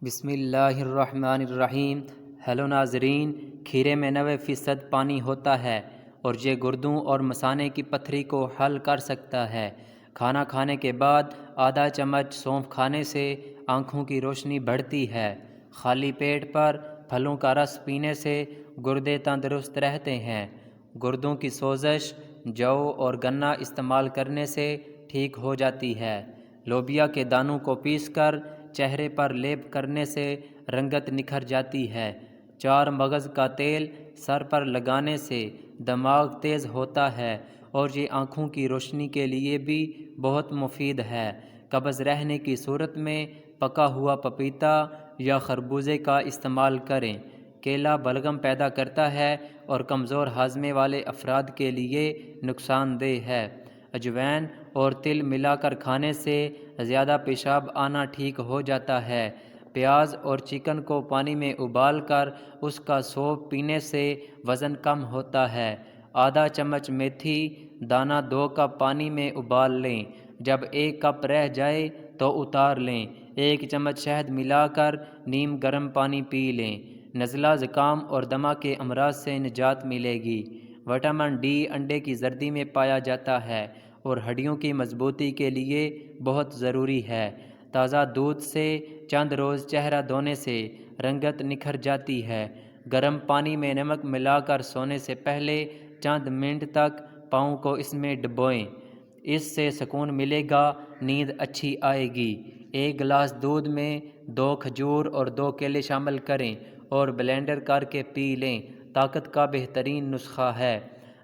بسم اللہ الرحمن الرحیم۔ ہیلو ناظرین، کھیرے میں 90% پانی ہوتا ہے اور یہ گردوں اور مثانے کی پتھری کو حل کر سکتا ہے۔ کھانا کھانے کے بعد آدھا چمچ سونف کھانے سے آنکھوں کی روشنی بڑھتی ہے۔ خالی پیٹ پر پھلوں کا رس پینے سے گردے تندرست رہتے ہیں۔ گردوں کی سوزش جو اور گنا استعمال کرنے سے ٹھیک ہو جاتی ہے۔ لوبیا کے دانوں کو پیس کر چہرے پر لیپ کرنے سے رنگت نکھر جاتی ہے۔ 4 مغز کا تیل سر پر لگانے سے دماغ تیز ہوتا ہے اور یہ آنکھوں کی روشنی کے لیے بھی بہت مفید ہے۔ قبض رہنے کی صورت میں پکا ہوا پپیتا یا خربوزے کا استعمال کریں۔ کیلا بلغم پیدا کرتا ہے اور کمزور ہاضمے والے افراد کے لیے نقصان دہ ہے۔ اجوائن اور تل ملا کر کھانے سے زیادہ پیشاب آنا ٹھیک ہو جاتا ہے۔ پیاز اور چکن کو پانی میں ابال کر اس کا سوپ پینے سے وزن کم ہوتا ہے۔ آدھا چمچ میتھی دانہ 2 کپ پانی میں ابال لیں۔ جب 1 کپ رہ جائے تو اتار لیں۔ 1 چمچ شہد ملا کر نیم گرم پانی پی لیں۔ نزلہ، زکام اور دمہ کے امراض سے نجات ملے گی۔ وٹامن ڈی انڈے کی زردی میں پایا جاتا ہے اور ہڈیوں کی مضبوطی کے لیے بہت ضروری ہے۔ تازہ دودھ سے چند روز چہرہ دھونے سے رنگت نکھر جاتی ہے۔ گرم پانی میں نمک ملا کر سونے سے پہلے چند منٹ تک پاؤں کو اس میں ڈبوئیں۔ اس سے سکون ملے گا، نیند اچھی آئے گی۔ 1 گلاس دودھ میں 2 کھجور اور 2 کیلے شامل کریں اور بلینڈر کر کے پی لیں۔ طاقت کا بہترین نسخہ ہے۔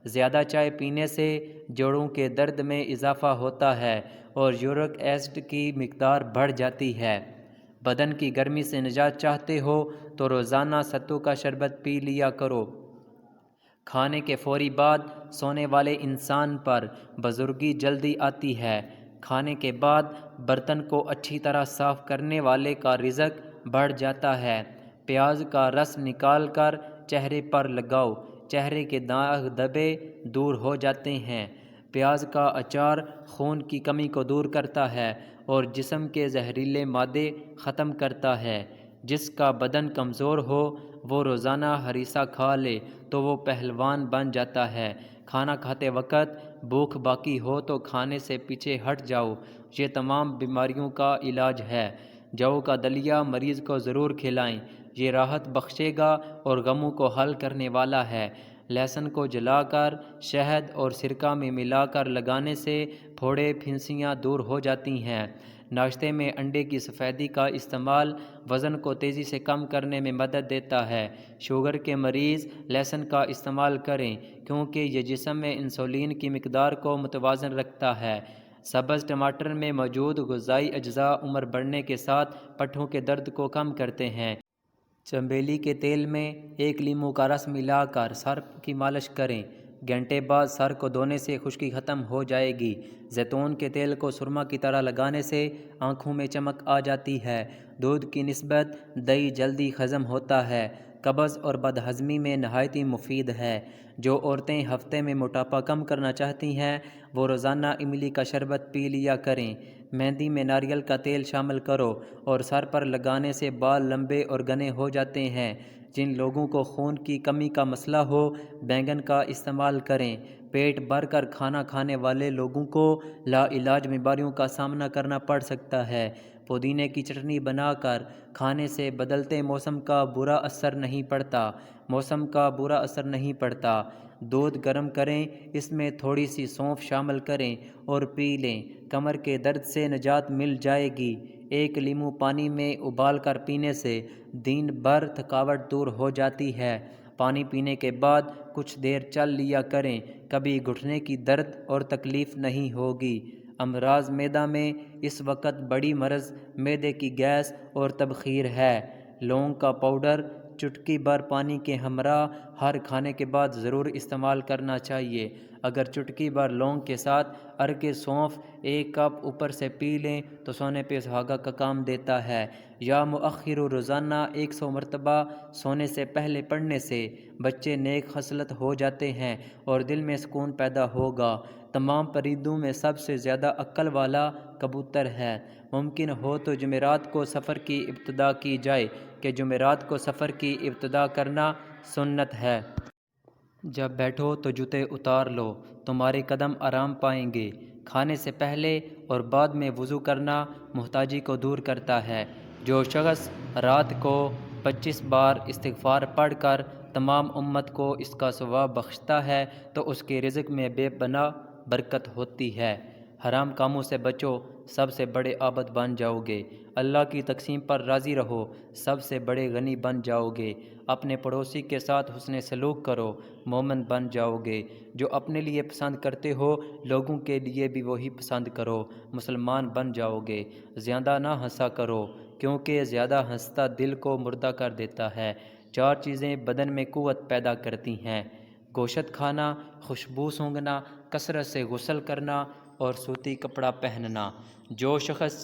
زیادہ چائے پینے سے جوڑوں کے درد میں اضافہ ہوتا ہے اور یورک ایسڈ کی مقدار بڑھ جاتی ہے۔ بدن کی گرمی سے نجات چاہتے ہو تو روزانہ ستو کا شربت پی لیا کرو۔ کھانے کے فوری بعد سونے والے انسان پر بزرگی جلدی آتی ہے۔ کھانے کے بعد برتن کو اچھی طرح صاف کرنے والے کا رزق بڑھ جاتا ہے۔ پیاز کا رس نکال کر چہرے پر لگاؤ، چہرے کے داغ دھبے دور ہو جاتے ہیں۔ پیاز کا اچار خون کی کمی کو دور کرتا ہے اور جسم کے زہریلے مادے ختم کرتا ہے۔ جس کا بدن کمزور ہو وہ روزانہ ہریسہ کھا لے تو وہ پہلوان بن جاتا ہے۔ کھانا کھاتے وقت بھوک باقی ہو تو کھانے سے پیچھے ہٹ جاؤ، یہ تمام بیماریوں کا علاج ہے۔ جو کا دلیا مریض کو ضرور کھلائیں، یہ راحت بخشے گا اور غموں کو حل کرنے والا ہے۔ لہسن کو جلا کر شہد اور سرکہ میں ملا کر لگانے سے پھوڑے پھنسیاں دور ہو جاتی ہیں۔ ناشتے میں انڈے کی سفیدی کا استعمال وزن کو تیزی سے کم کرنے میں مدد دیتا ہے۔ شوگر کے مریض لہسن کا استعمال کریں کیونکہ یہ جسم میں انسولین کی مقدار کو متوازن رکھتا ہے۔ سبز ٹماٹر میں موجود غذائی اجزاء عمر بڑھنے کے ساتھ پٹھوں کے درد کو کم کرتے ہیں۔ چنبیلی کے تیل میں 1 لیموں کا رس ملا کر سر کی مالش کریں۔ گھنٹے بعد سر کو دھونے سے خشکی ختم ہو جائے گی۔ زیتون کے تیل کو سرما کی طرح لگانے سے آنکھوں میں چمک آ جاتی ہے۔ دودھ کی نسبت دہی جلدی ہضم ہوتا ہے۔ قبض اور بد ہضمی میں نہایت مفید ہے۔ جو عورتیں ہفتے میں موٹاپا کم کرنا چاہتی ہیں وہ روزانہ املی کا شربت پی لیا کریں۔ مہندی میں ناریل کا تیل شامل کرو اور سر پر لگانے سے بال لمبے اور گھنے ہو جاتے ہیں۔ جن لوگوں کو خون کی کمی کا مسئلہ ہو بینگن کا استعمال کریں۔ پیٹ بھر کر کھانا کھانے والے لوگوں کو لا علاج بیماریوں کا سامنا کرنا پڑ سکتا ہے۔ پودینے کی چٹنی بنا کر کھانے سے بدلتے موسم کا برا اثر نہیں پڑتا۔ موسم کا برا اثر نہیں پڑتا۔ دودھ گرم کریں، اس میں تھوڑی سی سونف شامل کریں اور پی لیں، کمر کے درد سے نجات مل جائے گی۔ 1 لیموں پانی میں ابال کر پینے سے دن بھر تھکاوٹ دور ہو جاتی ہے۔ پانی پینے کے بعد کچھ دیر چل لیا کریں، کبھی گھٹنے کی درد اور تکلیف نہیں ہوگی۔ امراض معدہ میں اس وقت بڑی مرض معدے کی گیس اور تبخیر ہے۔ لونگ کا پاؤڈر چٹکی بھر پانی کے ہمراہ ہر کھانے کے بعد ضرور استعمال کرنا چاہیے۔ اگر چٹکی بھر لونگ کے ساتھ ارگ سونف 1 کپ اوپر سے پی لیں تو سونے پہ سہاگا کا کام دیتا ہے۔ یا مؤخر روزانہ 100 مرتبہ سونے سے پہلے پڑھنے سے بچے نیک خصلت ہو جاتے ہیں اور دل میں سکون پیدا ہوگا۔ تمام پرندوں میں سب سے زیادہ عقل والا کبوتر ہے۔ ممکن ہو تو جمعرات کو سفر کی ابتدا کی جائے کہ جمعرات کو سفر کی ابتدا کرنا سنت ہے۔ جب بیٹھو تو جوتے اتار لو، تمہارے قدم آرام پائیں گے۔ کھانے سے پہلے اور بعد میں وضو کرنا محتاجی کو دور کرتا ہے۔ جو شخص رات کو 25 بار استغفار پڑھ کر تمام امت کو اس کا ثواب بخشتا ہے تو اس کے رزق میں بے پناہ برکت ہوتی ہے۔ حرام کاموں سے بچو، سب سے بڑے عابد بن جاؤ گے۔ اللہ کی تقسیم پر راضی رہو، سب سے بڑے غنی بن جاؤ گے۔ اپنے پڑوسی کے ساتھ حسن سلوک کرو، مومن بن جاؤ گے۔ جو اپنے لیے پسند کرتے ہو لوگوں کے لیے بھی وہی پسند کرو، مسلمان بن جاؤ گے۔ زیادہ نہ ہنسا کرو کیونکہ زیادہ ہنستا دل کو مردہ کر دیتا ہے۔ 4 چیزیں بدن میں قوت پیدا کرتی ہیں: گوشت کھانا، خوشبو سونگھنا، کثرت سے غسل کرنا اور سوتی کپڑا پہننا۔ جو شخص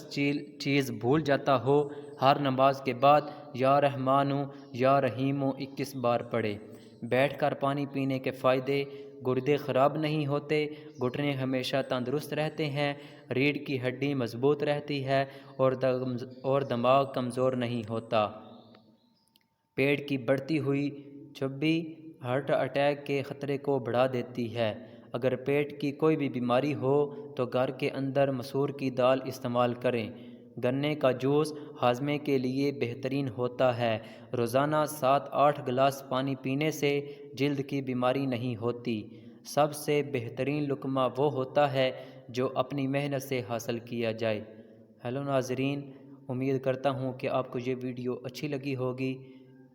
چیز بھول جاتا ہو ہر نماز کے بعد یا رحمانو یا رحیمو 21 بار پڑھے۔ بیٹھ کر پانی پینے کے فائدے: گردے خراب نہیں ہوتے، گھٹنے ہمیشہ تندرست رہتے ہیں، ریڑھ کی ہڈی مضبوط رہتی ہے اور دماغ کمزور نہیں ہوتا۔ پیٹ کی بڑھتی ہوئی چربی ہارٹ اٹیک کے خطرے کو بڑھا دیتی ہے۔ اگر پیٹ کی کوئی بھی بیماری ہو تو گھر کے اندر مسور کی دال استعمال کریں۔ گنے کا جوس ہاضمے کے لیے بہترین ہوتا ہے۔ روزانہ 7-8 گلاس پانی پینے سے جلد کی بیماری نہیں ہوتی۔ سب سے بہترین لقمہ وہ ہوتا ہے جو اپنی محنت سے حاصل کیا جائے۔ ہیلو ناظرین، امید کرتا ہوں کہ آپ کو یہ ویڈیو اچھی لگی ہوگی۔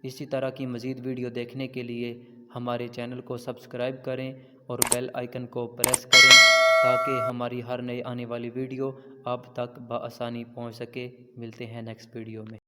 اسی طرح کی مزید ویڈیو دیکھنے کے لیے ہمارے چینل کو سبسکرائب کریں اور بیل آئیکن کو پریس کریں تاکہ ہماری ہر نئی آنے والی ویڈیو آپ تک بآسانی پہنچ سکے۔ ملتے ہیں نیکسٹ ویڈیو میں۔